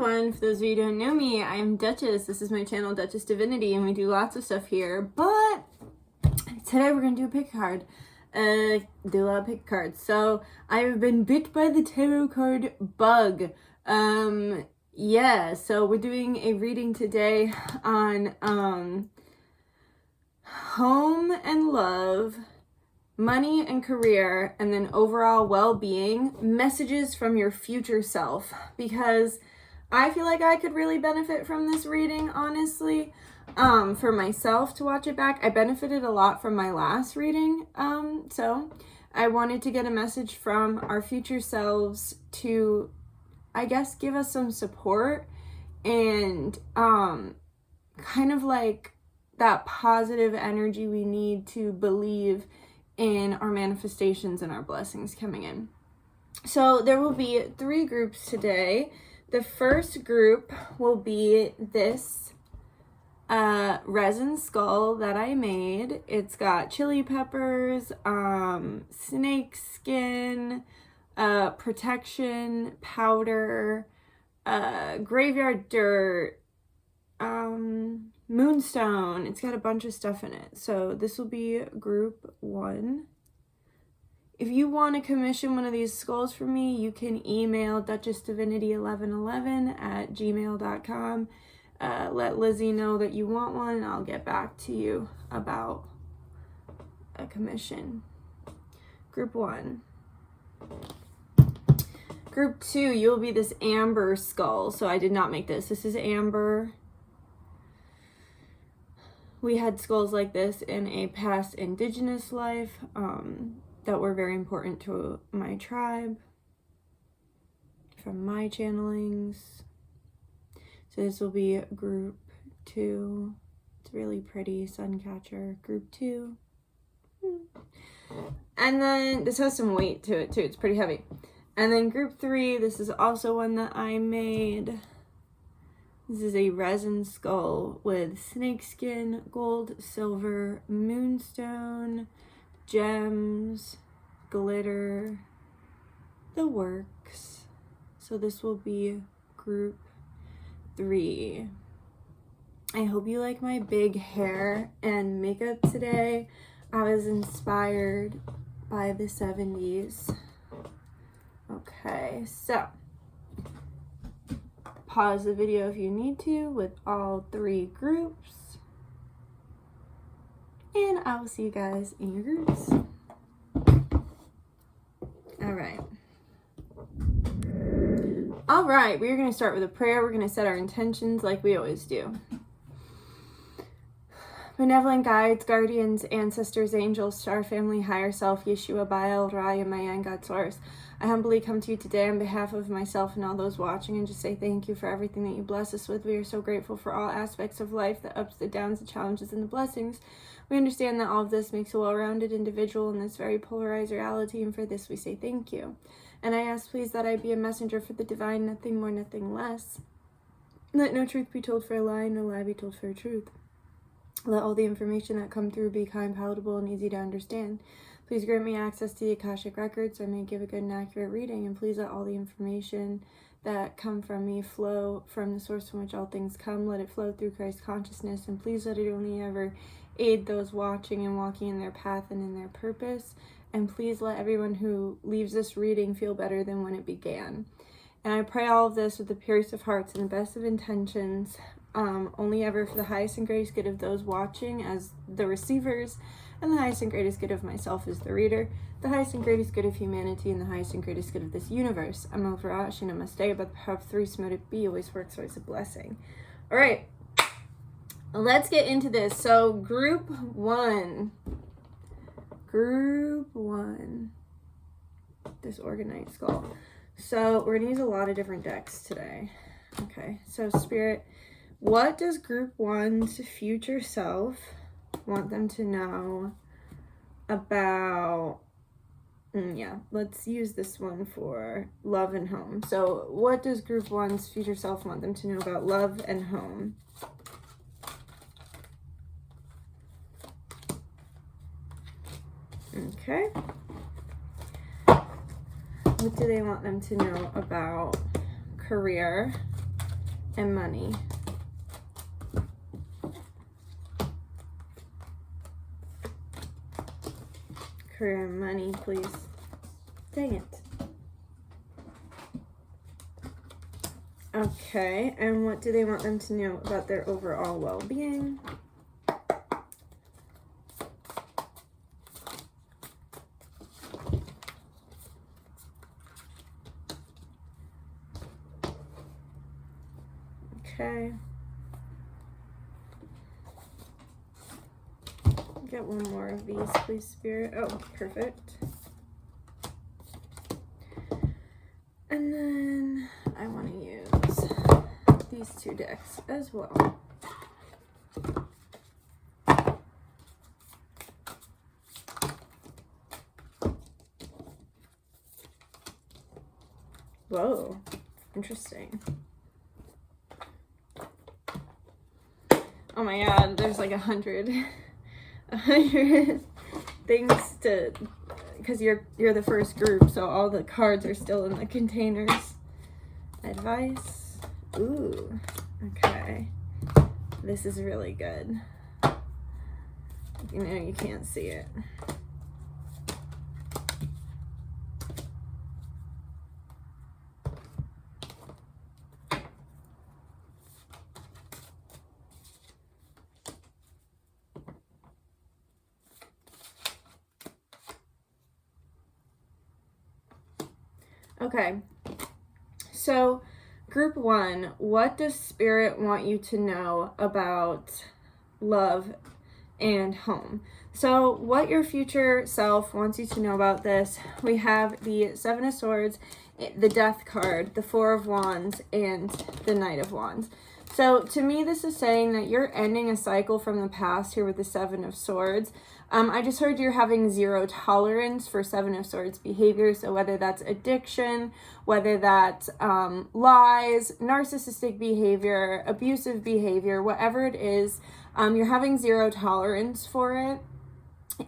everyone, for those of you who don't know me, I'm Dutchess. This is my channel, Dutchess Divinity, and we do lots of stuff here, but today we're going to do a pick card. Do a lot of pick cards. So, I've been bit by the tarot card bug. Yeah, so we're doing a reading today on, home and love, money and career, and then overall well-being, messages from your future self, because I feel like I could really benefit from this reading, honestly. For myself to watch it back, I benefited a lot from my last reading, so I wanted to get a message from our future selves to, I guess, give us some support and kind of like that positive energy we need to believe in our manifestations and our blessings coming in. So there will be 3 groups today. The first group will be this resin skull that I made. It's got chili peppers, snake skin, protection, powder, graveyard dirt, moonstone. It's got a bunch of stuff in it. So this will be group 1. If you want to commission one of these skulls for me, you can email dutchessdivinity1111@gmail.com. Let Lizzie know that you want one, and I'll get back to you about a commission. Group 1. Group 2, you'll be this amber skull. So I did not make this. This is amber. We had skulls like this in a past indigenous life that were very important to my tribe from my channelings. So this will be group 2. It's really pretty, sun catcher, group 2. And then this has some weight to it too. It's pretty heavy. And then group 3, this is also one that I made. This is a resin skull with snakeskin, gold, silver, moonstone, gems, glitter, the works. So this will be group 3. I hope you like my big hair and makeup today. I was inspired by the 70s. Okay, so pause the video if you need to with all 3 groups, and I will see you guys in your groups. All right, we're going to start with a prayer. We're going to set our intentions like we always do. Benevolent guides, guardians, ancestors, angels, star family, higher self, Yeshua, Baal, Raya, Mayan, God source, I humbly come to you today on behalf of myself and all those watching, and just say thank you for everything that you bless us with. We are so grateful for all aspects of life, the ups, the downs, the challenges, and the blessings. We understand that all of this makes a well-rounded individual in this very polarized reality, and for this we say thank you. And I ask, please, that I be a messenger for the divine, nothing more, nothing less. Let no truth be told for a lie, no lie be told for a truth. Let all the information that come through be kind, palatable, and easy to understand. Please grant me access to the Akashic Records so I may give a good and accurate reading, and please let all the information that come from me flow from the source from which all things come. Let it flow through Christ consciousness, and please let it only ever aid those watching and walking in their path and in their purpose. And please let everyone who leaves this reading feel better than when it began. And I pray all of this with the purest of hearts and the best of intentions, only ever for the highest and greatest good of those watching as the receivers, and the highest and greatest good of myself as the reader, the highest and greatest good of humanity, and the highest and greatest good of this universe. I'm over Namaste, but the power of 3 smote it be, always works, always a blessing. All right, let's get into this. So group 1. Group 1. This Orgonite skull. So we're going to use a lot of different decks today. Okay, so Spirit, what does group 1's future self want them to know about, let's use this one for love and home. So what does group 1's future self want them to know about love and home? Okay. What do they want them to know about career? and money. Career and money, please. Dang it. Okay, and what do they want them to know about their overall well-being? Okay. Get one more of these, please, Spirit. Oh, perfect. And then I want to use these two decks as well. Whoa, interesting. Oh my god, there's like 100 things to, because you're the first group, so all the cards are still in the containers. Advice. Ooh, okay. This is really good. You know, you can't see it. Okay, so group 1, what does Spirit want you to know about love and home? So what your future self wants you to know about this, we have the 7 of Swords, the Death card, the 4 of Wands, and the Knight of Wands. So to me, this is saying that you're ending a cycle from the past here with the 7 of Swords. I just heard you're having 0 tolerance for 7 of Swords behavior. So whether that's addiction, whether that's lies, narcissistic behavior, abusive behavior, whatever it is, you're having 0 tolerance for it.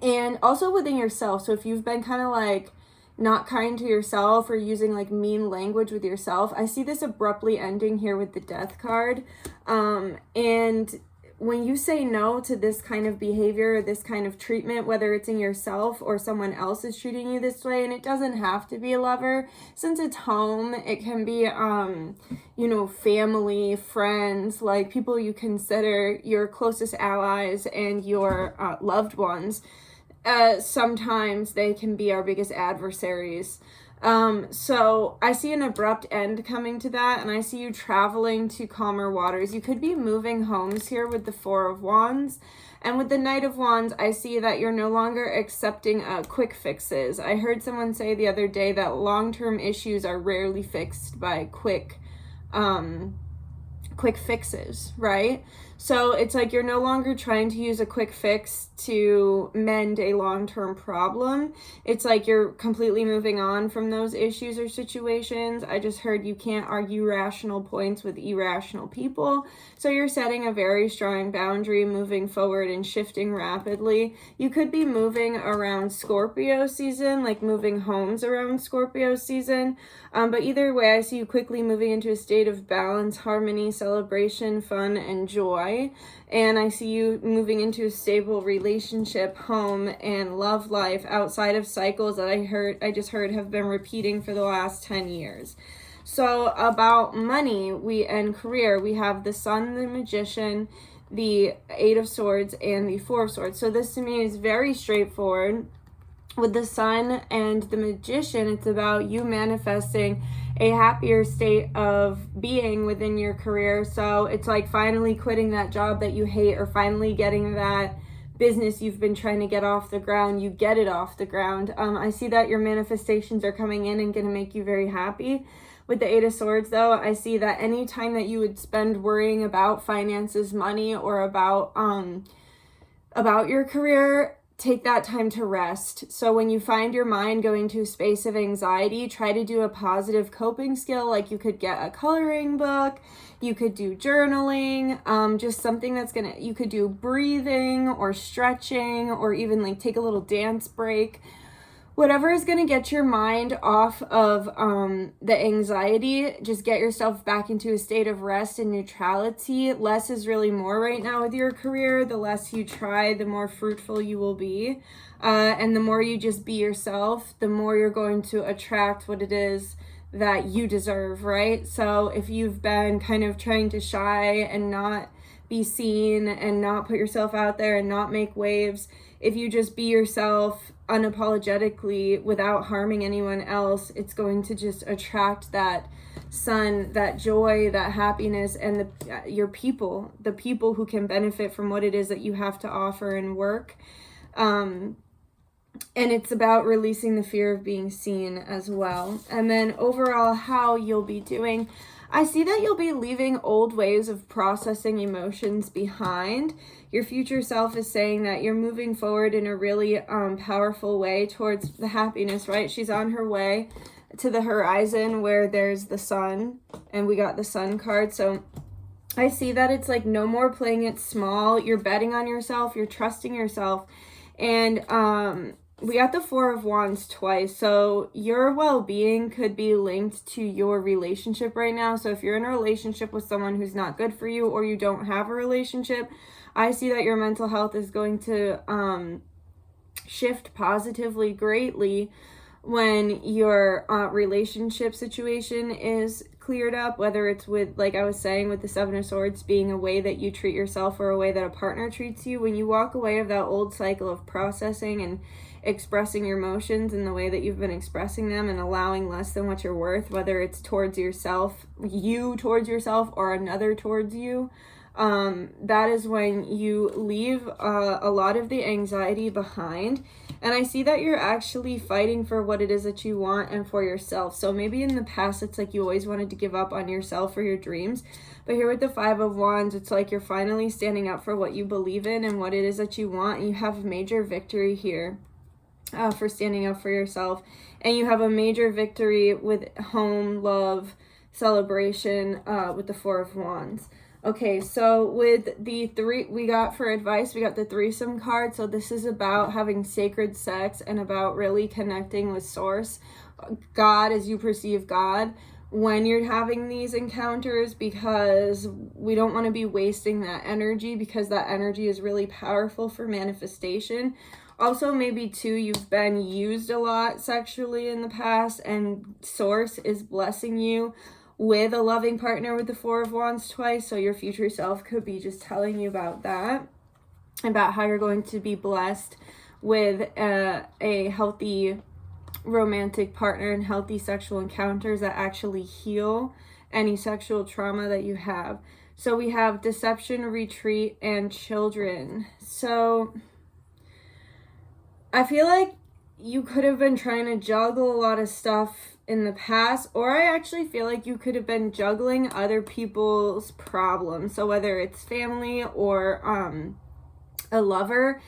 And also within yourself. So if you've been kind of like not kind to yourself or using like mean language with yourself, I see this abruptly ending here with the Death card. And when you say no to this kind of behavior, this kind of treatment, whether it's in yourself or someone else is treating you this way, and it doesn't have to be a lover, since it's home, it can be, you know, family, friends, like people you consider your closest allies and your loved ones. Sometimes they can be our biggest adversaries. So I see an abrupt end coming to that, and I see you traveling to calmer waters. You could be moving homes here with the 4 of Wands, and with the Knight of Wands, I see that you're no longer accepting quick fixes. I heard someone say the other day that long-term issues are rarely fixed by quick fixes, right? So it's like you're no longer trying to use a quick fix to mend a long-term problem. It's like you're completely moving on from those issues or situations. I just heard you can't argue rational points with irrational people. So you're setting a very strong boundary, moving forward and shifting rapidly. You could be moving around Scorpio season, like moving homes around Scorpio season. But either way, I see you quickly moving into a state of balance, harmony, celebration, fun, and joy. And I see you moving into a stable relationship, home, and love life outside of cycles that I just heard have been repeating for the last 10 years. So about money and career, we have the Sun, the Magician, the 8 of Swords, and the 4 of Swords. So this to me is very straightforward. With the Sun and the Magician, it's about you manifesting a happier state of being within your career. So it's like finally quitting that job that you hate, or finally getting that business you've been trying to get off the ground. You get it off the ground. I see that your manifestations are coming in and going to make you very happy. With the 8 of Swords, though, I see that any time that you would spend worrying about finances, money, or about your career, take that time to rest. So when you find your mind going to a space of anxiety, try to do a positive coping skill. Like you could get a coloring book, you could do journaling, just something that's you could do breathing or stretching, or even like take a little dance break. whatever is going to get your mind off of the anxiety, just get yourself back into a state of rest and neutrality. Less is really more right now with your career. The less you try, the more fruitful you will be. And the more you just be yourself, the more you're going to attract what it is that you deserve, right? So if you've been kind of trying to shy and not be seen and not put yourself out there and not make waves, if you just be yourself unapologetically without harming anyone else, it's going to just attract that sun, that joy, that happiness, and your people, the people who can benefit from what it is that you have to offer and work. And it's about releasing the fear of being seen as well. And then overall, how you'll be doing. I see that you'll be leaving old ways of processing emotions behind. Your future self is saying that you're moving forward in a really powerful way towards the happiness, right? She's on her way to the horizon where there's the sun, and we got the sun card. So I see that it's like no more playing it small. You're betting on yourself. You're trusting yourself. And we got the Four of Wands twice, so your well-being could be linked to your relationship right now. So if you're in a relationship with someone who's not good for you, or you don't have a relationship, I see that your mental health is going to shift positively greatly when your relationship situation is cleared up, whether it's with, like I was saying, with the Seven of Swords being a way that you treat yourself or a way that a partner treats you. When you walk away of that old cycle of processing and expressing your emotions in the way that you've been expressing them and allowing less than what you're worth, whether it's towards yourself, you towards yourself, or another towards you, that is when you leave a lot of the anxiety behind. And I see that you're actually fighting for what it is that you want and for yourself. So maybe in the past, it's like you always wanted to give up on yourself or your dreams. But here with the Five of Wands, it's like you're finally standing up for what you believe in and what it is that you want. And you have a major victory here for standing up for yourself. And you have a major victory with home, love, celebration with the Four of Wands. Okay, so with the three, we got for advice, we got the threesome card. So this is about having sacred sex and about really connecting with Source, God, as you perceive God, when you're having these encounters, because we don't want to be wasting that energy, because that energy is really powerful for manifestation. Also, maybe too, you've been used a lot sexually in the past, and Source is blessing you with a loving partner with the Four of Wands twice. So your future self could be just telling you about that, about how you're going to be blessed with a healthy romantic partner and healthy sexual encounters that actually heal any sexual trauma that you have. So we have deception, retreat, and children. So I feel like you could have been trying to juggle a lot of stuff in the past, or I actually feel like you could have been juggling other people's problems. So whether it's family or a lover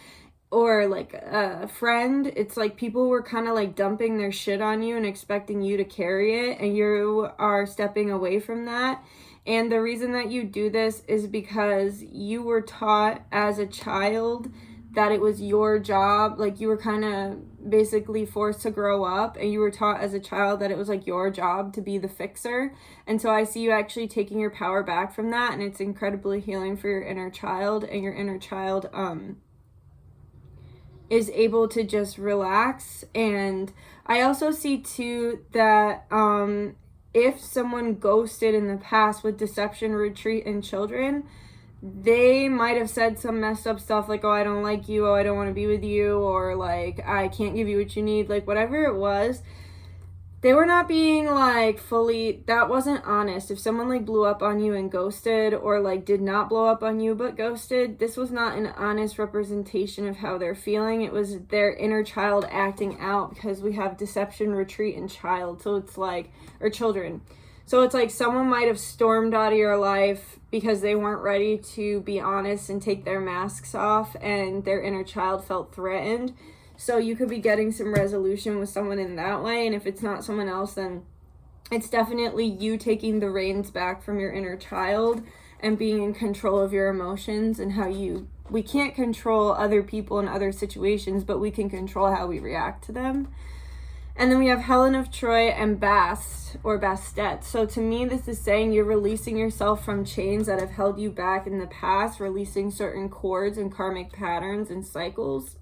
or like a friend, it's like people were kind of like dumping their shit on you and expecting you to carry it, and you are stepping away from that. And the reason that you do this is because you were taught as a child that it was your job. Like you were kind of basically forced to grow up, and you were taught as a child that it was like your job to be the fixer. And so I see you actually taking your power back from that, and it's incredibly healing for your inner child, and your inner child is able to just relax. And I also see too that if someone ghosted in the past with deception, retreat, and children, they might have said some messed up stuff like, oh, I don't like you, oh, I don't want to be with you, or like, I can't give you what you need, like whatever it was. They were not being like fully, that wasn't honest. If someone like blew up on you and ghosted, or like did not blow up on you but ghosted, this was not an honest representation of how they're feeling. It was their inner child acting out, because we have deception, retreat, and child. So it's like, or children. So it's like someone might have stormed out of your life because they weren't ready to be honest and take their masks off, and their inner child felt threatened. So you could be getting some resolution with someone in that way. And if it's not someone else, then it's definitely you taking the reins back from your inner child and being in control of your emotions and how you we can't control other people and other situations, but we can control how we react to them. And then we have Helen of Troy and Bast or Bastet. So to me, this is saying you're releasing yourself from chains that have held you back in the past, releasing certain cords and karmic patterns and cycles,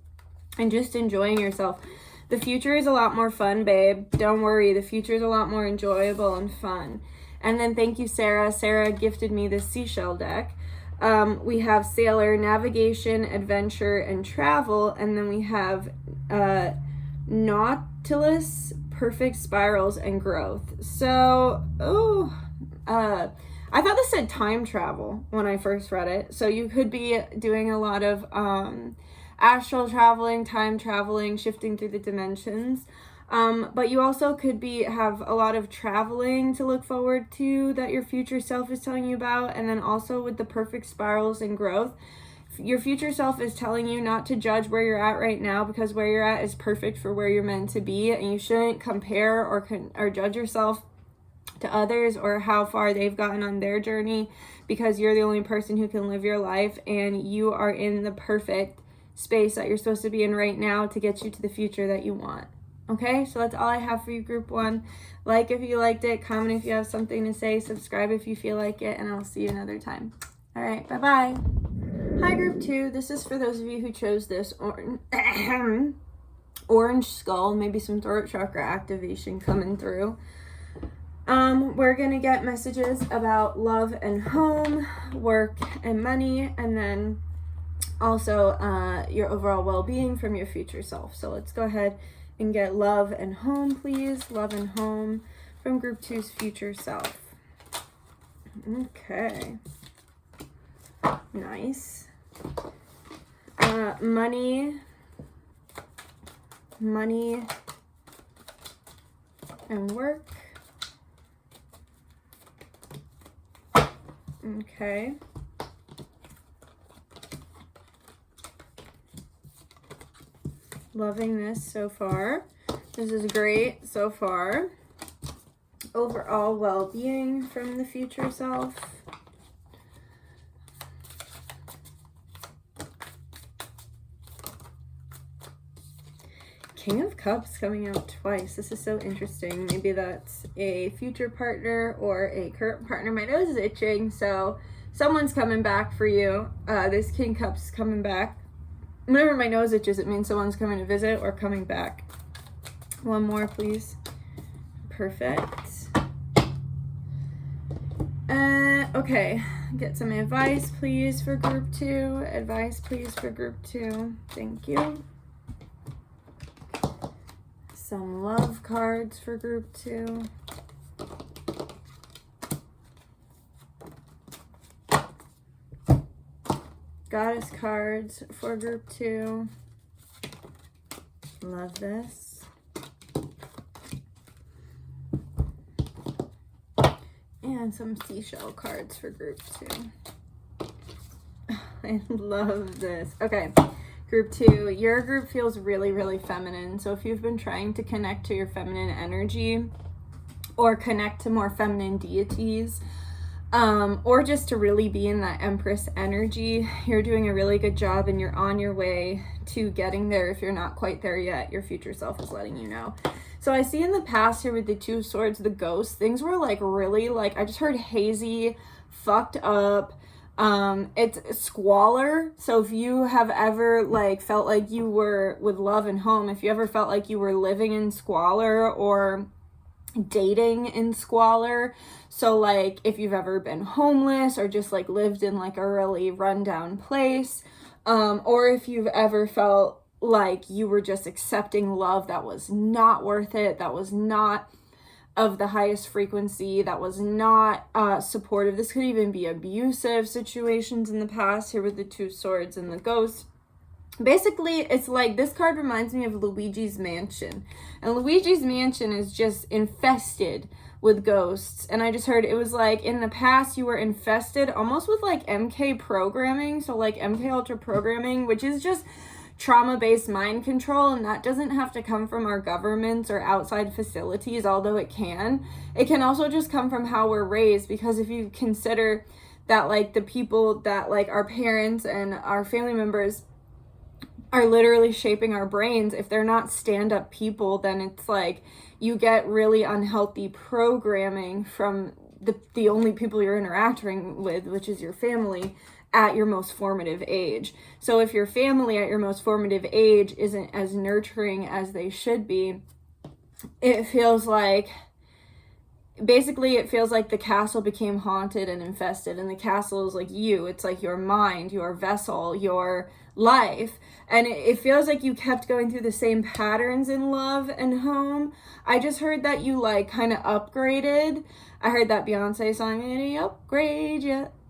and just enjoying yourself. The future is a lot more fun, babe. Don't worry. The future is a lot more enjoyable and fun. And then thank you, Sarah. Sarah gifted me this seashell deck. We have Sailor, Navigation, Adventure, and Travel. And then we have Nautilus, Perfect Spirals, and Growth. So, I thought this said time travel when I first read it. So you could be doing a lot of astral traveling, time traveling, shifting through the dimensions. But you also could have a lot of traveling to look forward to that your future self is telling you about. And then also with the perfect spirals and growth, your future self is telling you not to judge where you're at right now, because where you're at is perfect for where you're meant to be. And you shouldn't compare or judge yourself to others or how far they've gotten on their journey, because you're the only person who can live your life, and you are in the perfect space that you're supposed to be in right now to get you to the future that you want. Okay, so that's all I have for you, Group 1. Like if you liked it, comment if you have something to say, subscribe if you feel like it, and I'll see you another time. All right, bye-bye. Hi, Group 2. This is for those of you who chose this orange skull, maybe some throat chakra activation coming through. We're going to get messages about love and home, work and money, and then also your overall well-being from your future self. So let's go ahead and get love and home, please. Love and home from Group 2's future self. Okay. Nice. Money and work. Okay. Loving this so far. This is great so far. Overall well-being from the future self. King of Cups coming out twice. This is so interesting. Maybe that's a future partner or a current partner. My nose is itching, so someone's coming back for you. This King Cups is coming back. Whenever my nose itches, it means someone's coming to visit or coming back. One more, please. Perfect. Okay. Get some advice, please, for Group 2. Advice, please, for Group 2. Thank you. Some love cards for Group 2. Goddess cards for Group 2. Love this. And some seashell cards for Group 2. I love this. Okay. Group 2, your group feels really, really feminine. So if you've been trying to connect to your feminine energy or connect to more feminine deities, or just to really be in that Empress energy, you're doing a really good job and you're on your way to getting there. If you're not quite there yet, your future self is letting you know. So I see in the past here with the Two Swords, the ghost, things were like really like, I just heard hazy, fucked up. It's squalor. So if you have ever like felt like you were with love and home, if you ever felt like you were living in squalor or dating in squalor, so like if you've ever been homeless or just like lived in like a really rundown place, or if you've ever felt like you were just accepting love that was not worth it, that was not of the highest frequency, that was not supportive. This could even be abusive situations in the past here with the Two Swords and the ghost. Basically, it's like this card reminds me of Luigi's Mansion. And Luigi's Mansion is just infested with ghosts. And I just heard it was like in the past you were infested almost with like MK programming. So like MK Ultra programming, which is just trauma-based mind control, and that doesn't have to come from our governments or outside facilities, although it can. It can also just come from how we're raised, because if you consider that like the people that like our parents and our family members are literally shaping our brains, if they're not stand-up people, then it's like you get really unhealthy programming from the only people you're interacting with, which is your family, at your most formative age. So if your family at your most formative age isn't as nurturing as they should be, it feels like the castle became haunted and infested, and the castle is like you. It's like your mind, your vessel, your life. And it feels like you kept going through the same patterns in love and home. I just heard that you like kind of upgraded. I heard that Beyonce song, and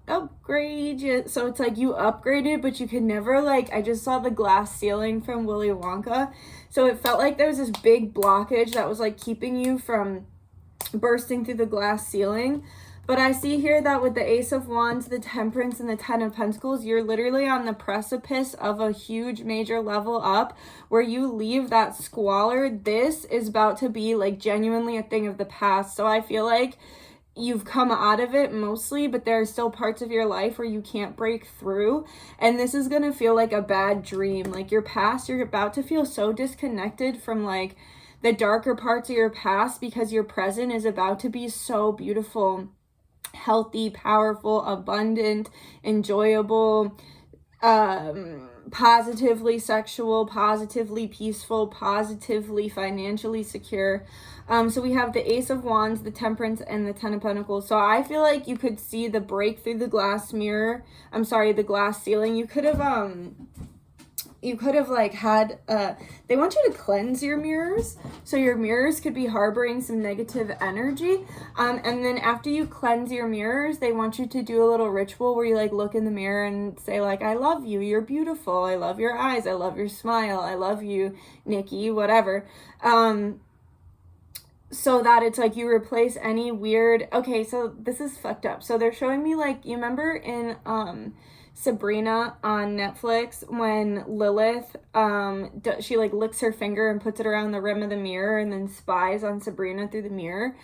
upgrade you. So it's like you upgraded, but you could never like, I just saw the glass ceiling from Willy Wonka. So it felt like there was this big blockage that was like keeping you from bursting through the glass ceiling. But I see here that with the Ace of Wands, the Temperance, and the Ten of Pentacles, you're literally on the precipice of a huge major level up where you leave that squalor. This is about to be like genuinely a thing of the past. So I feel like you've come out of it mostly, but there are still parts of your life where you can't break through. And this is going to feel like a bad dream. Like your past, you're about to feel so disconnected from like the darker parts of your past, because your present is about to be so beautiful, healthy, powerful, abundant, enjoyable, positively sexual, positively peaceful, positively financially secure. So we have the Ace of Wands, the Temperance, and the Ten of Pentacles. So I feel like you could see the break through the glass ceiling. You could have like had, they want you to cleanse your mirrors. So your mirrors could be harboring some negative energy. And then after you cleanse your mirrors, they want you to do a little ritual where you like look in the mirror and say like, I love you, you're beautiful, I love your eyes, I love your smile, I love you, Nikki, whatever. So that it's like you replace any weird, okay, so this is fucked up. So they're showing me like, you remember in, Sabrina on Netflix when Lilith she like licks her finger and puts it around the rim of the mirror and then spies on Sabrina through the mirror.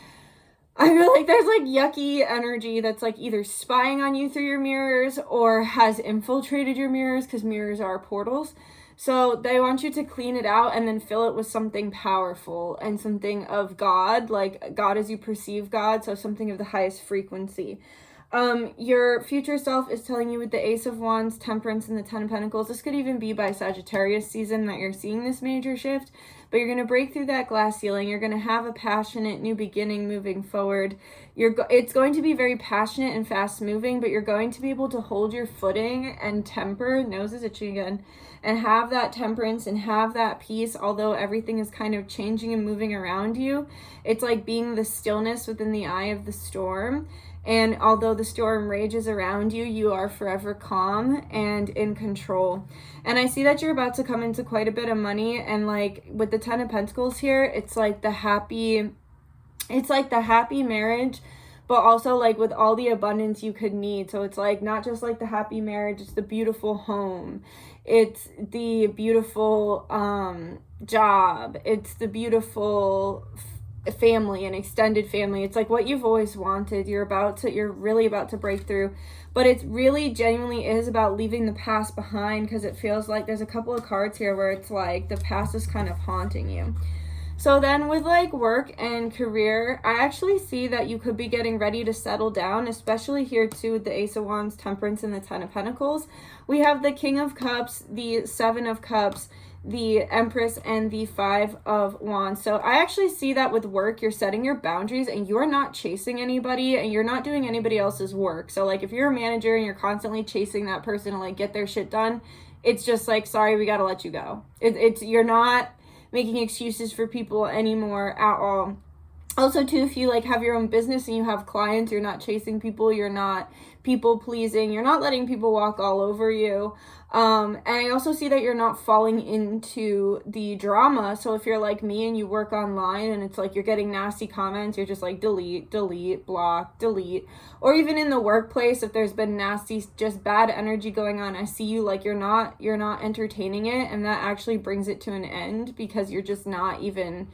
I feel like there's like yucky energy that's like either spying on you through your mirrors or has infiltrated your mirrors, because mirrors are portals. So they want you to clean it out and then fill it with something powerful and something of God, like God as you perceive God, so something of the highest frequency. Your future self is telling you with the Ace of Wands, Temperance, and the Ten of Pentacles. This could even be by Sagittarius season that you're seeing this major shift, but you're going to break through that glass ceiling. You're going to have a passionate new beginning moving forward. It's going to be very passionate and fast moving, but you're going to be able to hold your footing and temper, nose is itching again, and have that temperance and have that peace, although everything is kind of changing and moving around you. It's like being the stillness within the eye of the storm. And although the storm rages around you, you are forever calm and in control. And I see that you're about to come into quite a bit of money. And like with the Ten of Pentacles here, it's like the happy marriage, but also like with all the abundance you could need. So it's like not just like the happy marriage, it's the beautiful home. It's the beautiful job. It's the beautiful family and extended family. It's like what you've always wanted. You're really about to break through, but it really genuinely is about leaving the past behind, because it feels like there's a couple of cards here where it's like the past is kind of haunting you. So then with like work and career, I actually see that you could be getting ready to settle down, especially here too with the Ace of Wands, Temperance, and the Ten of Pentacles. We have the King of Cups, the Seven of Cups, the Empress, and the Five of Wands. So I actually see that with work, you're setting your boundaries and you're not chasing anybody and you're not doing anybody else's work. So like if you're a manager and you're constantly chasing that person to like get their shit done, it's just like, sorry, we got to let you go. You're not making excuses for people anymore at all. Also too, if you like have your own business and you have clients, you're not chasing people, you're not people pleasing, you're not letting people walk all over you. And I also see that you're not falling into the drama. So if you're like me and you work online and it's like you're getting nasty comments, you're just like delete, block, delete. Or even in the workplace, if there's been nasty, just bad energy going on, I see you like you're not entertaining it, and that actually brings it to an end because you're just not even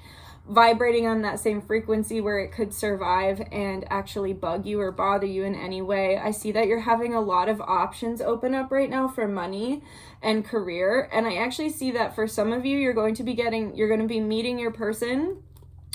vibrating on that same frequency where it could survive and actually bug you or bother you in any way. I see that you're having a lot of options open up right now for money and career. And I actually see that for some of you, you're going to be meeting your person,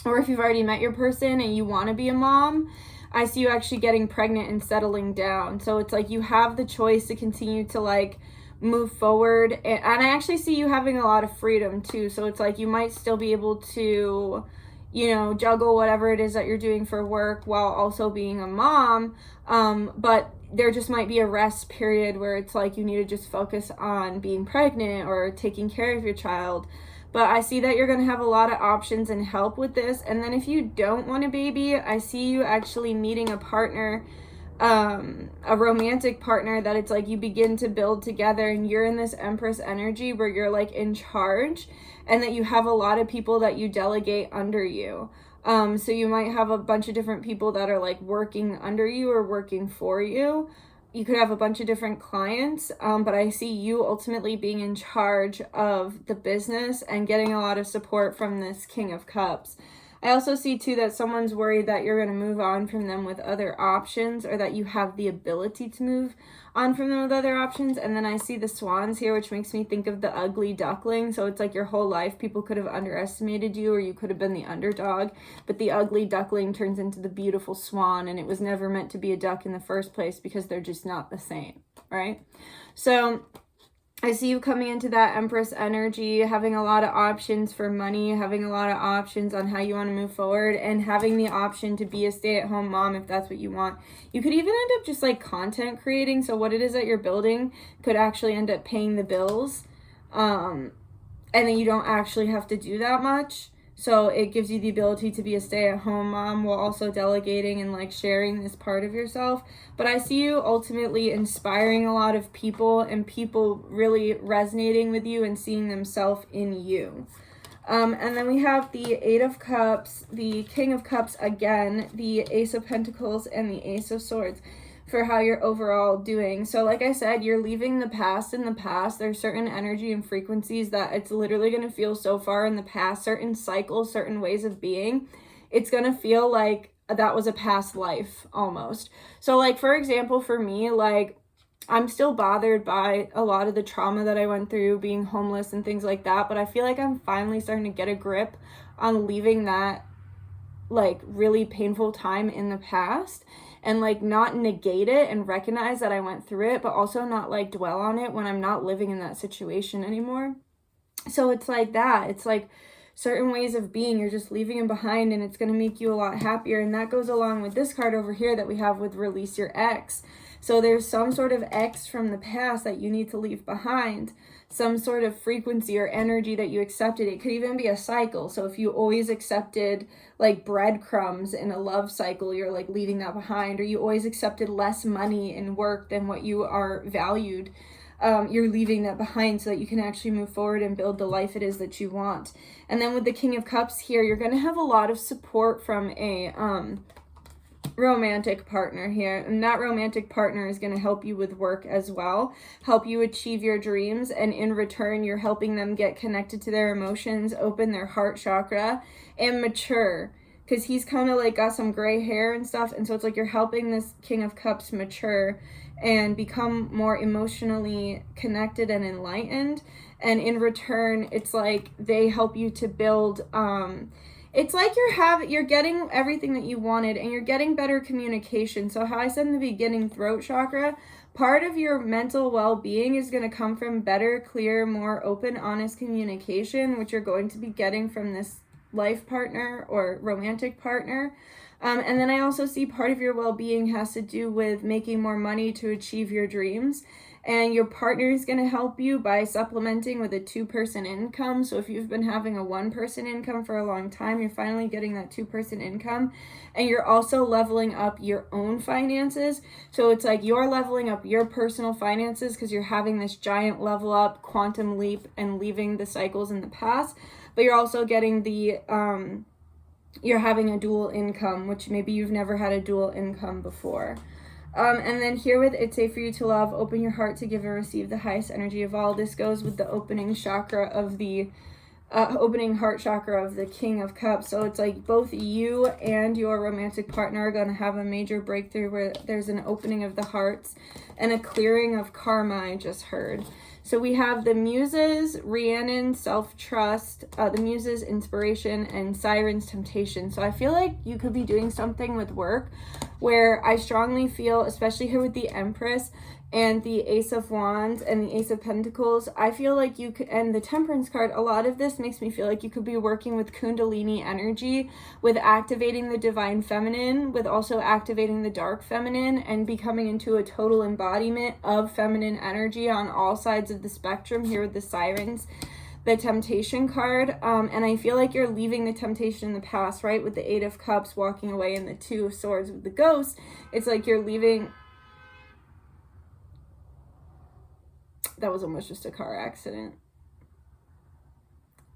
or if you've already met your person and you want to be a mom, I see you actually getting pregnant and settling down. So it's like you have the choice to continue to like move forward, and I actually see you having a lot of freedom too. So it's like you might still be able to, you know, juggle whatever it is that you're doing for work while also being a mom, but there just might be a rest period where it's like you need to just focus on being pregnant or taking care of your child. But I see that you're going to have a lot of options and help with this. And then if you don't want a baby, I see you actually meeting a partner, a romantic partner that it's like you begin to build together, and you're in this Empress energy where you're like in charge, and that you have a lot of people that you delegate under you. So you might have a bunch of different people that are like working under you or working for you. You could have a bunch of different clients, but I see you ultimately being in charge of the business and getting a lot of support from this King of Cups. I also see too that someone's worried that you're going to move on from them with other options, or that you have the ability to move on from them with other options. And then I see the swans here, which makes me think of the ugly duckling. So it's like your whole life people could have underestimated you, or you could have been the underdog, but the ugly duckling turns into the beautiful swan, and it was never meant to be a duck in the first place because they're just not the same, right? So I see you coming into that Empress energy, having a lot of options for money, having a lot of options on how you want to move forward, and having the option to be a stay-at-home mom if that's what you want. You could even end up just like content creating. So what it is that you're building could actually end up paying the bills. And then you don't actually have to do that much. So it gives you the ability to be a stay-at-home mom while also delegating and like sharing this part of yourself. But I see you ultimately inspiring a lot of people, and people really resonating with you and seeing themselves in you. And then we have the Eight of Cups, the King of Cups again, the Ace of Pentacles, and the Ace of Swords for how you're overall doing. So like I said, you're leaving the past in the past. There's certain energy and frequencies that it's literally going to feel so far in the past, certain cycles, certain ways of being. It's going to feel like that was a past life almost. So like, for example, for me, like I'm still bothered by a lot of the trauma that I went through being homeless and things like that. But I feel like I'm finally starting to get a grip on leaving that like really painful time in the past, and like not negate it and recognize that I went through it, but also not like dwell on it when I'm not living in that situation anymore. So it's like that. It's like certain ways of being, you're just leaving them behind, and it's going to make you a lot happier. And that goes along with this card over here that we have with Release Your Ex. So there's some sort of ex from the past that you need to leave behind, some sort of frequency or energy that you accepted. It could even be a cycle. So if you always accepted like breadcrumbs in a love cycle, you're like leaving that behind, or you always accepted less money in work than what you are valued. You're leaving that behind so that you can actually move forward and build the life it is that you want. And then with the King of Cups here, you're going to have a lot of support from a romantic partner here, and that romantic partner is going to help you with work as well, help you achieve your dreams, and in return you're helping them get connected to their emotions, open their heart chakra, and mature, because he's kind of like got some gray hair and stuff, and so it's like you're helping this King of Cups mature and become more emotionally connected and enlightened. And in return, it's like they help you to build it's like you're getting everything that you wanted, and you're getting better communication. So how I said in the beginning, throat chakra, part of your mental well-being is going to come from better, clear, more open, honest communication, which you're going to be getting from this life partner or romantic partner. And then I also see part of your well-being has to do with making more money to achieve your dreams. And your partner is going to help you by supplementing with a 2-person income. So if you've been having a 1-person income for a long time, you're finally getting that 2-person income. And you're also leveling up your own finances. So it's like you're leveling up your personal finances because you're having this giant level up, quantum leap, and leaving the cycles in the past. But you're also getting the, you're having a dual income, which maybe you've never had a dual income before. And then here with It's Safe for You to Love, open your heart to give and receive the highest energy of all. This goes with the opening chakra of the opening heart chakra of the King of Cups. So it's like both you and your romantic partner are going to have a major breakthrough where there's an opening of the hearts and a clearing of karma, I just heard. So we have the Muses, Rhiannon, self-trust, the Muses, inspiration, and Sirens, temptation. So I feel like you could be doing something with work where I strongly feel, especially here with the Empress and the Ace of Wands and the Ace of Pentacles, I feel like you could, and the Temperance card, a lot of this makes me feel like you could be working with Kundalini energy, with activating the divine feminine, with also activating the dark feminine, and becoming into a total embodiment of feminine energy on all sides of the spectrum here with the Sirens. The Temptation card, and I feel like you're leaving the temptation in the past, right? With the Eight of Cups walking away and the Two of Swords with the Ghost, it's like you're leaving. That was almost just a car accident.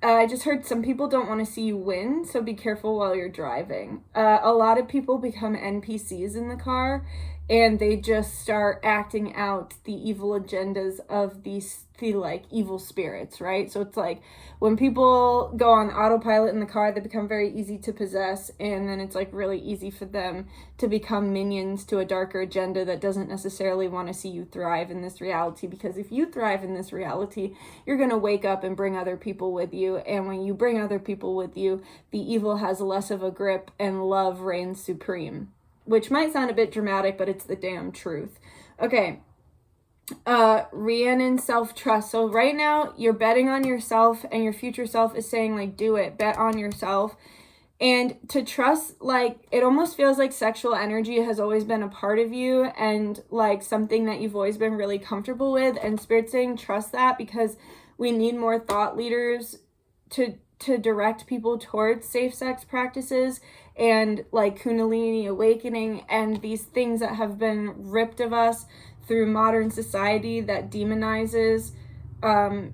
I just heard some people don't want to see you win, so be careful while you're driving. A lot of people become NPCs in the car, and they just start acting out the evil agendas of the like evil spirits, right? So it's like when people go on autopilot in the car, they become very easy to possess, and then it's like really easy for them to become minions to a darker agenda that doesn't necessarily want to see you thrive in this reality. Because if you thrive in this reality, you're going to wake up and bring other people with you, and when you bring other people with you, the evil has less of a grip and love reigns supreme. Which might sound a bit dramatic, but it's the damn truth. Okay. Rhiannon, self-trust. So right now you're betting on yourself, and your future self is saying like, do it, bet on yourself. And to trust, like, it almost feels like sexual energy has always been a part of you, and like something that you've always been really comfortable with. And Spirit's saying trust that, because we need more thought leaders to direct people towards safe sex practices and like Kundalini awakening and these things that have been ripped of us through modern society that demonizes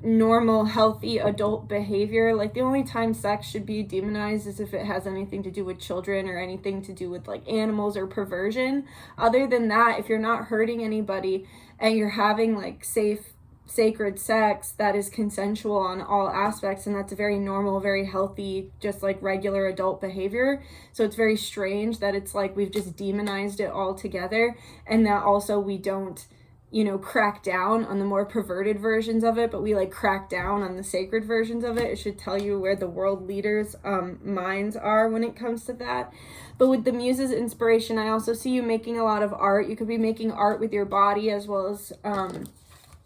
normal, healthy adult behavior. Like the only time sex should be demonized is if it has anything to do with children or anything to do with like animals or perversion. Other than that, if you're not hurting anybody and you're having like safe, sacred sex that is consensual on all aspects, and that's a very normal, very healthy, just like regular adult behavior. So it's very strange that it's like we've just demonized it all together, and that also we don't, you know, crack down on the more perverted versions of it, but we like crack down on the sacred versions of it. It should tell you where the world leaders' minds are when it comes to that. But with the Muses, inspiration, I also see you making a lot of art. You could be making art with your body as well as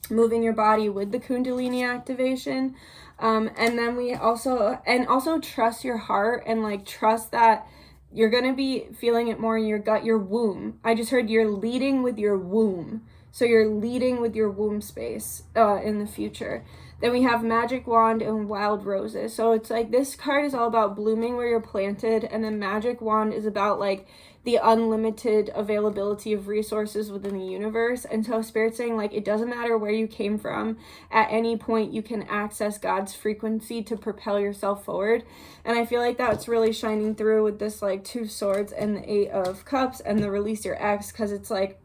moving your body with the Kundalini activation. And then we also trust your heart, and like trust that you're going to be feeling it more in your gut, your womb. I just heard you're leading with your womb. So you're leading with your womb space in the future. Then we have Magic Wand and Wild Roses. So it's like this card is all about blooming where you're planted, and then Magic Wand is about like the unlimited availability of resources within the universe. And so Spirit's saying like it doesn't matter where you came from, at any point you can access God's frequency to propel yourself forward. And I feel like that's really shining through with this like Two of Swords and the Eight of Cups and the Release Your Ex, because it's like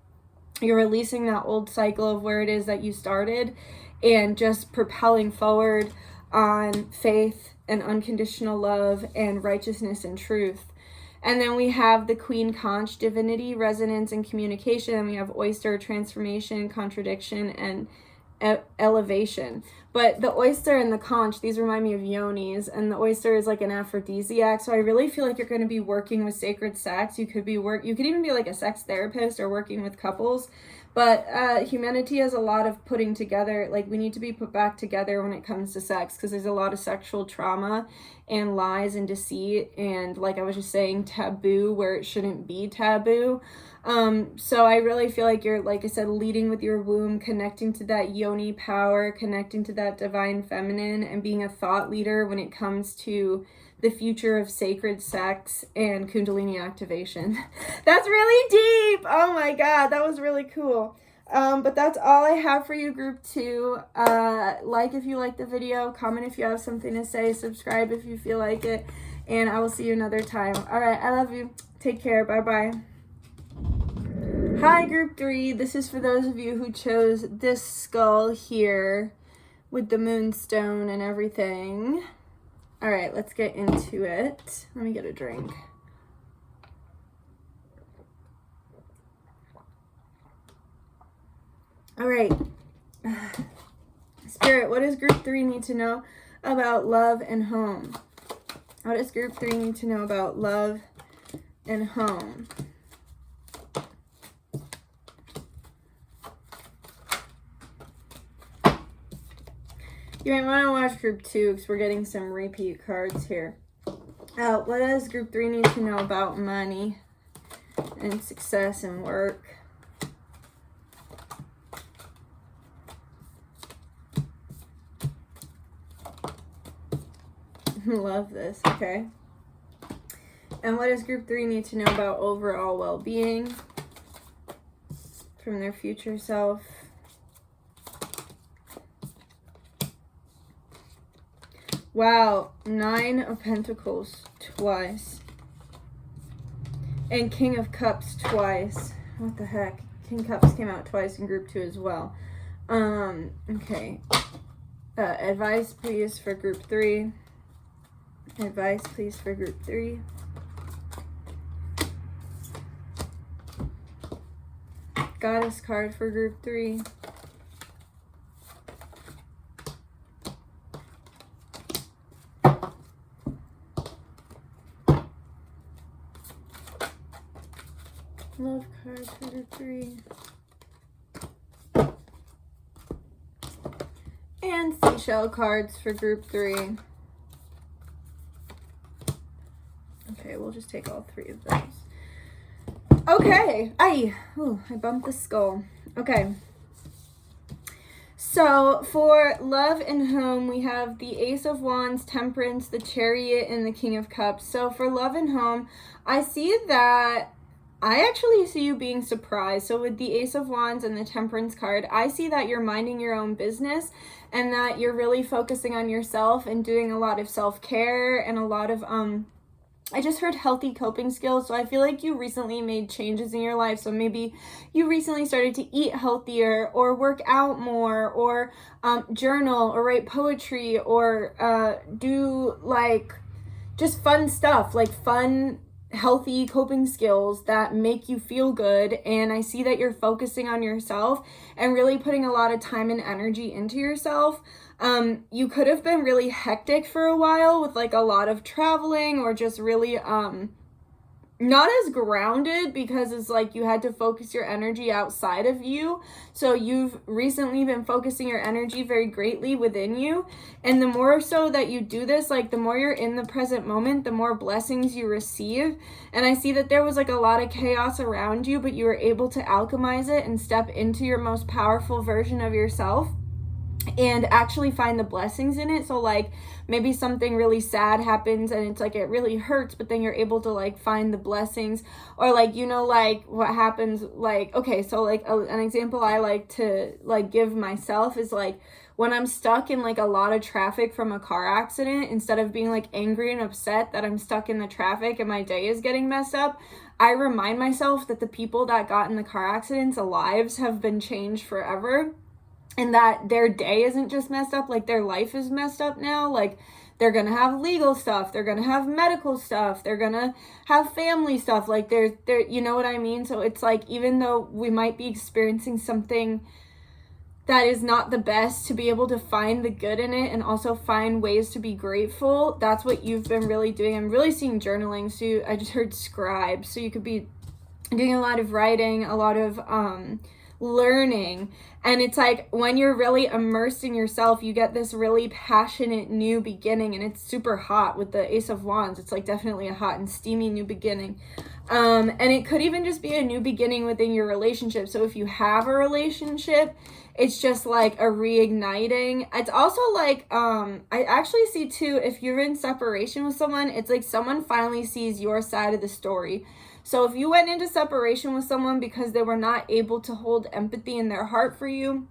you're releasing that old cycle of where it is that you started and just propelling forward on faith and unconditional love and righteousness and truth. And then we have the Queen Conch, divinity, resonance, and communication. And we have oyster, transformation, contradiction, and elevation. But the oyster and the conch, these remind me of yonis, and the oyster is like an aphrodisiac. So I really feel like you're going to be working with sacred sex. You could even be like a sex therapist or working with couples. But humanity has a lot of putting together, like we need to be put back together when it comes to sex, because there's a lot of sexual trauma and lies and deceit and, like I was just saying, taboo where it shouldn't be taboo. So I really feel like you're, like I said, leading with your womb, connecting to that yoni power, connecting to that divine feminine, and being a thought leader when it comes to the future of sacred sex and Kundalini activation. That's really deep. Oh my God, that was really cool. But that's all I have for you, group 2. Like if you like the video, comment if you have something to say, subscribe if you feel like it, and I will see you another time. All right, I love you. Take care. Bye-bye. Hi, group 3. This is for those of you who chose this skull here with the moonstone and everything. All right, let's get into it. Let me get a drink. All right. Spirit, what does group 3 need to know about love and home? What does group 3 need to know about love and home? You might want to watch group 2 because we're getting some repeat cards here. What does group 3 need to know about money and success and work? Love this. Okay. And what does group 3 need to know about overall well-being from their future self? Wow, 9 of Pentacles twice. And King of Cups twice. What the heck? King of Cups came out twice in group 2 as well. Okay. Advice, please, for group 3. Advice, please, for group 3. Goddess card for group 3. Love card for group 3. And seashell cards for group 3. Okay, we'll just take all 3 of those. Okay. I bumped the skull. Okay. So for love and home, we have the Ace of Wands, Temperance, the Chariot, and the King of Cups. So for love and home, I actually see you being surprised. So with the Ace of Wands and the Temperance card, I see that you're minding your own business and that you're really focusing on yourself and doing a lot of self-care and a lot of, I just heard healthy coping skills. So I feel like you recently made changes in your life. So maybe you recently started to eat healthier or work out more or journal or write poetry or do like just fun stuff, like fun, healthy coping skills that make you feel good. And I see that you're focusing on yourself and really putting a lot of time and energy into yourself. You could have been really hectic for a while with like a lot of traveling or just really not as grounded because it's like you had to focus your energy outside of you. So you've recently been focusing your energy very greatly within you. And the more so that you do this, like the more you're in the present moment, the more blessings you receive. And I see that there was like a lot of chaos around you, but you were able to alchemize it and step into your most powerful version of yourself and actually find the blessings in it. So like maybe something really sad happens and it's like it really hurts, but then you're able to like find the blessings. Or like, you know, like what happens, like, okay, so like an example I like to like give myself is like when I'm stuck in like a lot of traffic from a car accident, instead of being like angry and upset that I'm stuck in the traffic and my day is getting messed up, I remind myself that the people that got in the car accidents' lives have been changed forever. And that their day isn't just messed up, like their life is messed up now. Like they're going to have legal stuff. They're going to have medical stuff. They're going to have family stuff. Like they're, you know what I mean? So it's like, even though we might be experiencing something that is not the best, to be able to find the good in it and also find ways to be grateful. That's what you've been really doing. I'm really seeing journaling. So I just heard scribe. So you could be doing a lot of writing, a lot of, learning. And it's like when you're really immersed in yourself, you get this really passionate new beginning, and it's super hot with the Ace of Wands. It's like definitely a hot and steamy new beginning. And it could even just be a new beginning within your relationship. So if you have a relationship, it's just like a reigniting. It's also like, I actually see too, if you're in separation with someone, it's like someone finally sees your side of the story. So if you went into separation with someone because they were not able to hold empathy in their heart for you,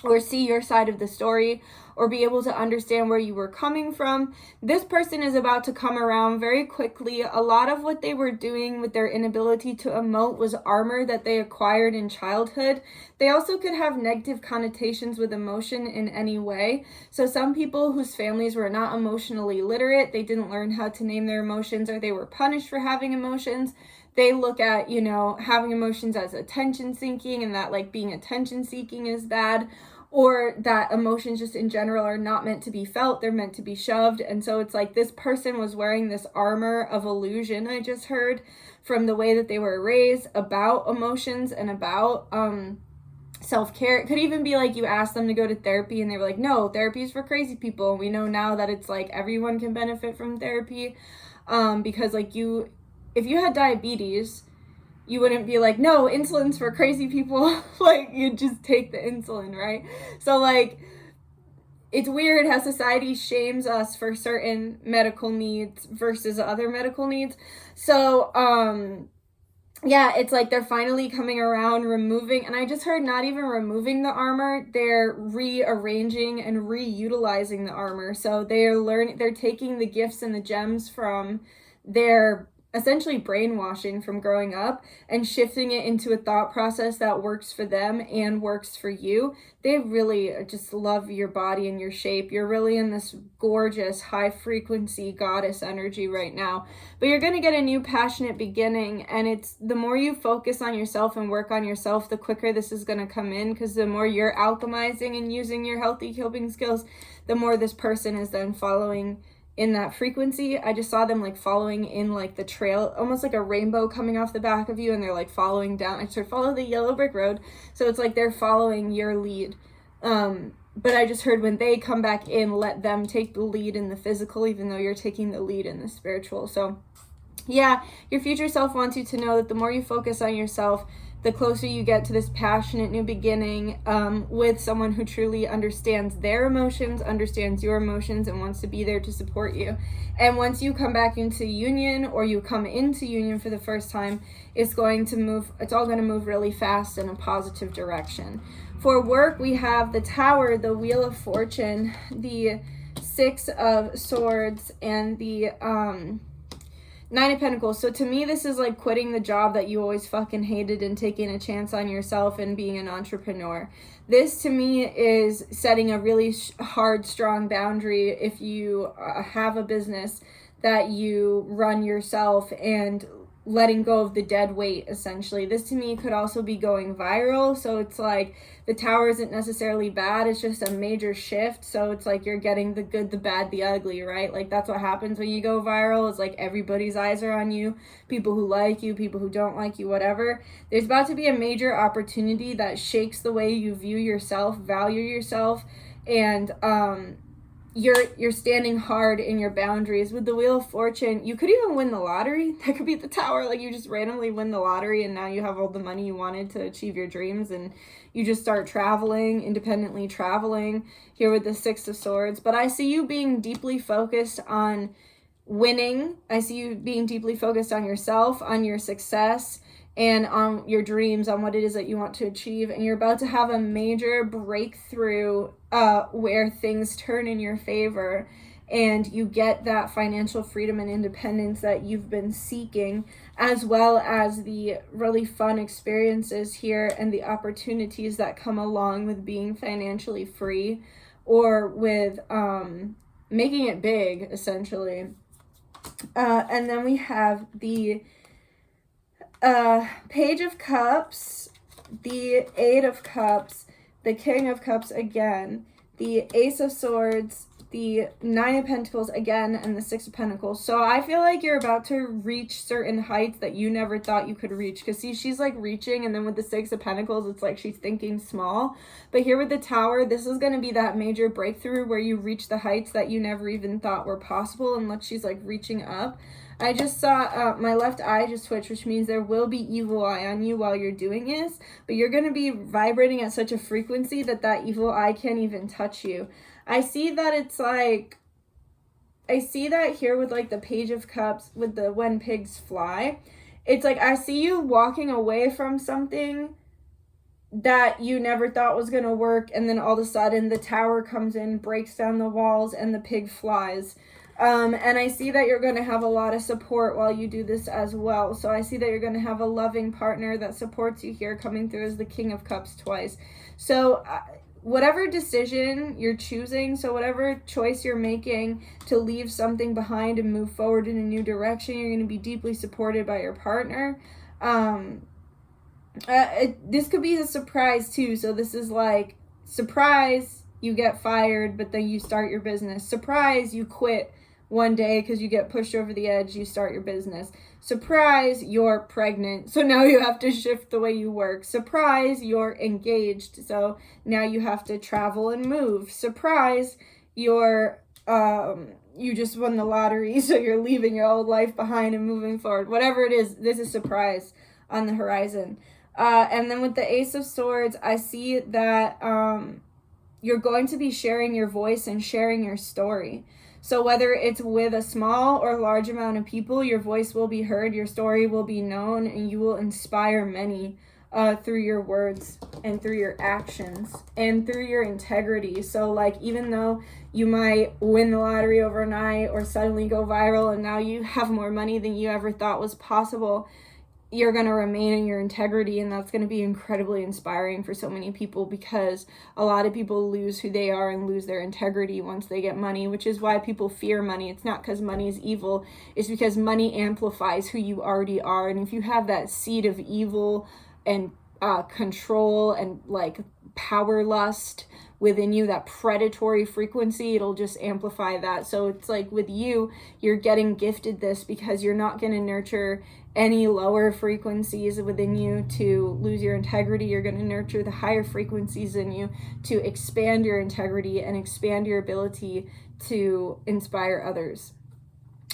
or see your side of the story, or be able to understand where you were coming from. This person is about to come around very quickly. A lot of what they were doing with their inability to emote was armor that they acquired in childhood. They also could have negative connotations with emotion in any way. So some people whose families were not emotionally literate, they didn't learn how to name their emotions, or they were punished for having emotions. They look at, having emotions as attention seeking, and that like being attention seeking is bad, or that emotions just in general are not meant to be felt, they're meant to be shoved. And so it's like this person was wearing this armor of illusion, I just heard, from the way that they were raised about emotions and about self-care. It could even be like you asked them to go to therapy and they were like, no, therapy is for crazy people. And we know now that it's like everyone can benefit from therapy, because like if you had diabetes, you wouldn't be like, no, insulin's for crazy people. Like, you'd just take the insulin, right? So, like, it's weird how society shames us for certain medical needs versus other medical needs. So, yeah, it's like they're finally coming around, removing, and I just heard not even removing the armor, they're rearranging and reutilizing the armor. So they're taking the gifts and the gems from their essentially brainwashing from growing up and shifting it into a thought process that works for them and works for you. They really just love your body and your shape. You're really in this gorgeous high frequency goddess energy right now, but you're going to get a new passionate beginning. And it's the more you focus on yourself and work on yourself, the quicker this is going to come in, because the more you're alchemizing and using your healthy coping skills, the more this person is then following in that frequency. I just saw them like following in like the trail, almost like a rainbow coming off the back of you, and they're like following down. I sort of follow the yellow brick road, so it's like they're following your lead. But I just heard when they come back in, let them take the lead in the physical, even though you're taking the lead in the spiritual. So yeah, your future self wants you to know that the more you focus on yourself, the closer you get to this passionate new beginning with someone who truly understands their emotions, understands your emotions, and wants to be there to support you. And once you come back into union, or you come into union for the first time, it's all going to move really fast in a positive direction. For work, we have the Tower, the Wheel of Fortune, the Six of Swords, and the Nine of Pentacles. So to me, this is like quitting the job that you always fucking hated and taking a chance on yourself and being an entrepreneur. This to me is setting a really hard, strong boundary if you have a business that you run yourself, and letting go of the dead weight, essentially. This to me could also be going viral. So it's like the Tower isn't necessarily bad, it's just a major shift. So it's like you're getting the good, the bad, the ugly, right? Like that's what happens when you go viral. It's like everybody's eyes are on you, people who like you, people who don't like you, whatever. There's about to be a major opportunity that shakes the way you view yourself, value yourself, and you're standing hard in your boundaries. With the Wheel of Fortune, you could even win the lottery. That could be the Tower. Like you just randomly win the lottery, and now you have all the money you wanted to achieve your dreams, and you just start traveling, independently traveling here with the Six of Swords. But I see you being deeply focused on winning. I see you being deeply focused on yourself, on your success, and on your dreams, on what it is that you want to achieve. And you're about to have a major breakthrough where things turn in your favor, and you get that financial freedom and independence that you've been seeking, as well as the really fun experiences here and the opportunities that come along with being financially free, or with making it big, essentially. And then we have the Page of Cups, the Eight of Cups, the King of Cups again, the Ace of Swords, the Nine of Pentacles again, and the Six of Pentacles. So I feel like you're about to reach certain heights that you never thought you could reach. Because see, she's like reaching, and then with the Six of Pentacles, it's like she's thinking small. But here with the Tower, this is going to be that major breakthrough where you reach the heights that you never even thought were possible. And look, she's like reaching up. I just saw my left eye just twitch, which means there will be evil eye on you while you're doing this. But you're going to be vibrating at such a frequency that that evil eye can't even touch you. I see that it's like, I see that here with like the Page of Cups with the When Pigs Fly. It's like I see you walking away from something that you never thought was going to work, and then all of a sudden the tower comes in, breaks down the walls, and the pig flies. And I see that you're going to have a lot of support while you do this as well. So I see that you're going to have a loving partner that supports you here, coming through as the King of Cups twice. So whatever decision you're choosing, so whatever choice you're making to leave something behind and move forward in a new direction, you're going to be deeply supported by your partner. This could be a surprise too. So this is like, surprise, you get fired, but then you start your business. Surprise, you quit one day because you get pushed over the edge, you start your business. Surprise, you're pregnant, so now you have to shift the way you work. Surprise, you're engaged, so now you have to travel and move. Surprise, you're you just won the lottery, so you're leaving your old life behind and moving forward. Whatever it is, there's a surprise on the horizon. And then with the Ace of Swords, I see that you're going to be sharing your voice and sharing your story. So whether it's with a small or large amount of people, your voice will be heard, your story will be known, and you will inspire many through your words and through your actions and through your integrity. So like, even though you might win the lottery overnight or suddenly go viral and now you have more money than you ever thought was possible, you're going to remain in your integrity, and that's going to be incredibly inspiring for so many people, because a lot of people lose who they are and lose their integrity once they get money, which is why people fear money. It's not because money is evil, it's because money amplifies who you already are. And if you have that seed of evil and control and like power lust within you, that predatory frequency, it'll just amplify that. So it's like with you, you're getting gifted this because you're not going to nurture any lower frequencies within you to lose your integrity. You're going to nurture the higher frequencies in you to expand your integrity and expand your ability to inspire others.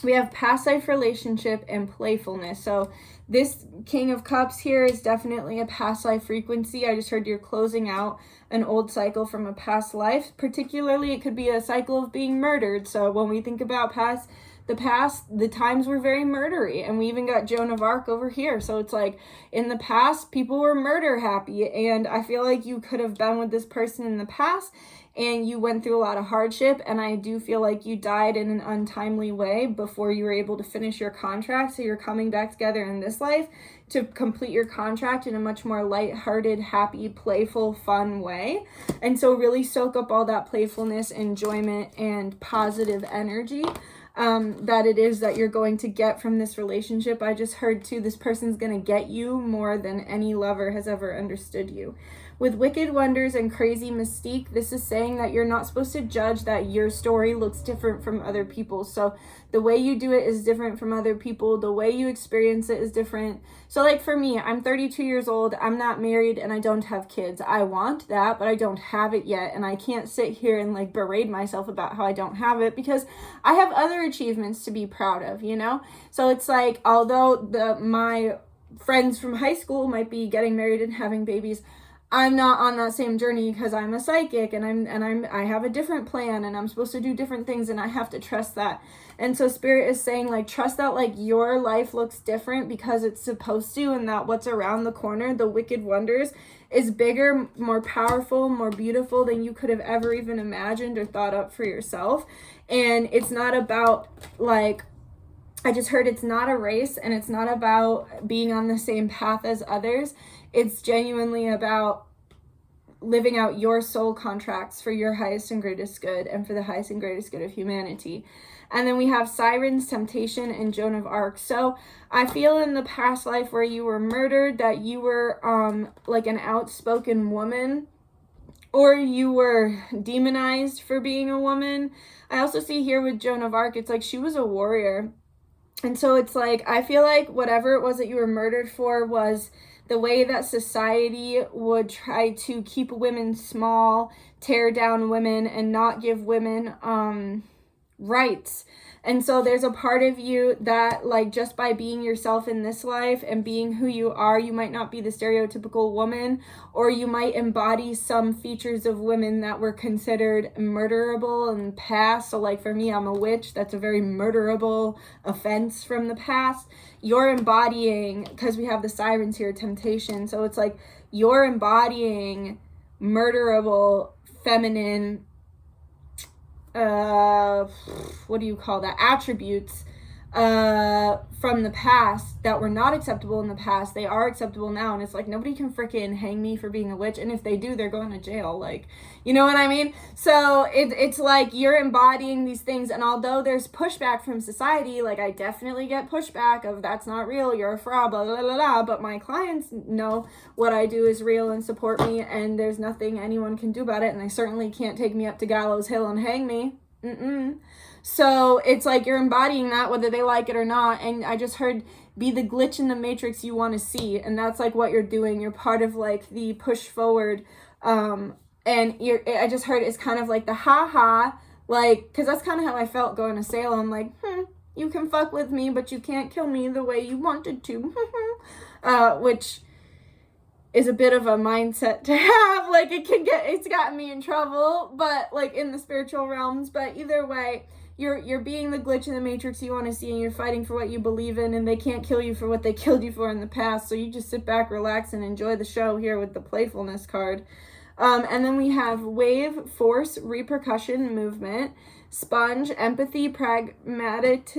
We have past life relationship and playfulness. So this King of Cups here is definitely a past life frequency. I just heard you're closing out an old cycle from a past life. Particularly, it could be a cycle of being murdered. So when we think about the times were very murdery, and we even got Joan of Arc over here. So it's like, in the past, people were murder happy, and I feel like you could have been with this person in the past, and you went through a lot of hardship, and I do feel like you died in an untimely way before you were able to finish your contract, so you're coming back together in this life to complete your contract in a much more lighthearted, happy, playful, fun way. And so really soak up all that playfulness, enjoyment, and positive energy that it is that you're going to get from this relationship. I just heard too, this person's going to get you more than any lover has ever understood you. With wicked wonders and crazy mystique, this is saying that you're not supposed to judge that your story looks different from other people's. So the way you do it is different from other people. The way you experience it is different. So like for me, I'm 32 years old. I'm not married and I don't have kids. I want that, but I don't have it yet. And I can't sit here and like berate myself about how I don't have it, because I have other achievements to be proud of, you know? So it's like, although my friends from high school might be getting married and having babies, I'm not on that same journey because I'm a psychic and I have a different plan and I'm supposed to do different things, and I have to trust that. And so Spirit is saying, like, trust that like your life looks different because it's supposed to, and that what's around the corner, the wicked wonders, is bigger, more powerful, more beautiful than you could have ever even imagined or thought up for yourself. And it's not about like, I just heard it's not a race, and it's not about being on the same path as others. It's genuinely about living out your soul contracts for your highest and greatest good and for the highest and greatest good of humanity. And then we have Sirens, Temptation, and Joan of Arc. So I feel in the past life where you were murdered that you were like an outspoken woman, or you were demonized for being a woman. I also see here with Joan of Arc, it's like she was a warrior. And so it's like, I feel like whatever it was that you were murdered for was the way that society would try to keep women small, tear down women, and not give women rights And so there's a part of you that, like, just by being yourself in this life and being who you are, you might not be the stereotypical woman, or you might embody some features of women that were considered murderable in the past. So like for me, I'm a witch. That's a very murderable offense from the past. You're embodying, because we have the sirens here, temptation. So it's like you're embodying murderable feminine, what do you call that, attributes from the past that were not acceptable in the past. They are acceptable now, and it's like nobody can freaking hang me for being a witch, and if they do, they're going to jail. Like, you know what I mean? So it's like you're embodying these things, and although there's pushback from society, like I definitely get pushback of that's not real, you're a fraud, blah blah blah blah, but my clients know what I do is real and support me, and there's nothing anyone can do about it, and they certainly can't take me up to Gallows Hill and hang me. So it's like you're embodying that whether they like it or not. And I just heard, be the glitch in the matrix you want to see, and that's like what you're doing. You're part of like the push forward, and I just heard it's kind of like the haha, like, because that's kind of how I felt going to Salem, like, you can fuck with me but you can't kill me the way you wanted to. Which is a bit of a mindset to have. Like, it's gotten me in trouble, but like in the spiritual realms. But either way, you're being the glitch in the matrix you want to see, and you're fighting for what you believe in, and they can't kill you for what they killed you for in the past. So you just sit back, relax, and enjoy the show here with the playfulness card. And then we have wave, force, repercussion, movement, sponge, empathy, pragmatism,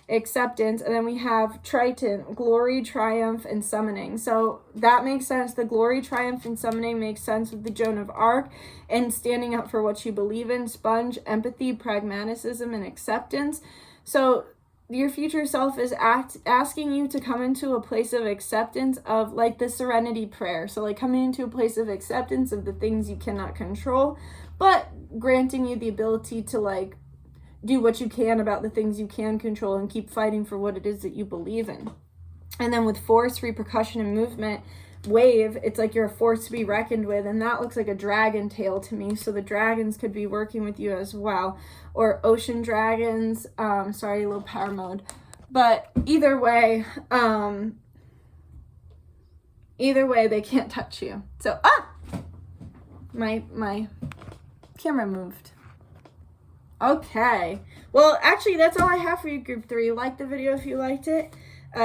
acceptance, and then we have Triton, glory, triumph, and summoning. So that makes sense. The glory, triumph, and summoning makes sense with the Joan of Arc and standing up for what you believe in. Sponge, empathy, pragmatism, and acceptance. So your future self is asking you to come into a place of acceptance of like the serenity prayer. So like coming into a place of acceptance of the things you cannot control, but granting you the ability to like do what you can about the things you can control and keep fighting for what it is that you believe in. And then with force, repercussion, and movement, wave, it's like you're a force to be reckoned with, and that looks like a dragon tail to me. So the dragons could be working with you as well, or ocean dragons. Sorry, low power mode. But either way, they can't touch you. So my camera moved. Okay, well actually that's all I have for you, group 3. Like the video if you liked it,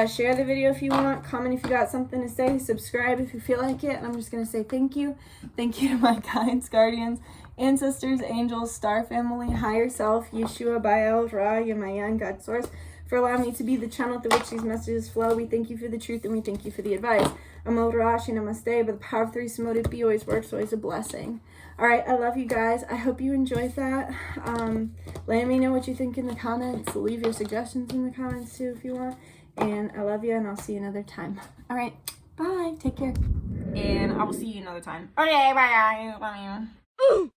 share the video if you want, comment if you got something to say, subscribe if you feel like it, and I'm just gonna say thank you to my guides, guardians, ancestors, angels, star family, higher self, Yeshua, Baal, Ra, Yamayan, God source, for allowing me to be the channel through which these messages flow. We thank you for the truth, and we thank you for the advice. Amol Rashi Namaste, but the power of 3 Samotive be always works, always a blessing. Alright, I love you guys. I hope you enjoyed that. Let me know what you think in the comments. Leave your suggestions in the comments too if you want. And I love you, and I'll see you another time. Alright, bye. Take care. And I will see you another time. Okay, bye guys. Love you.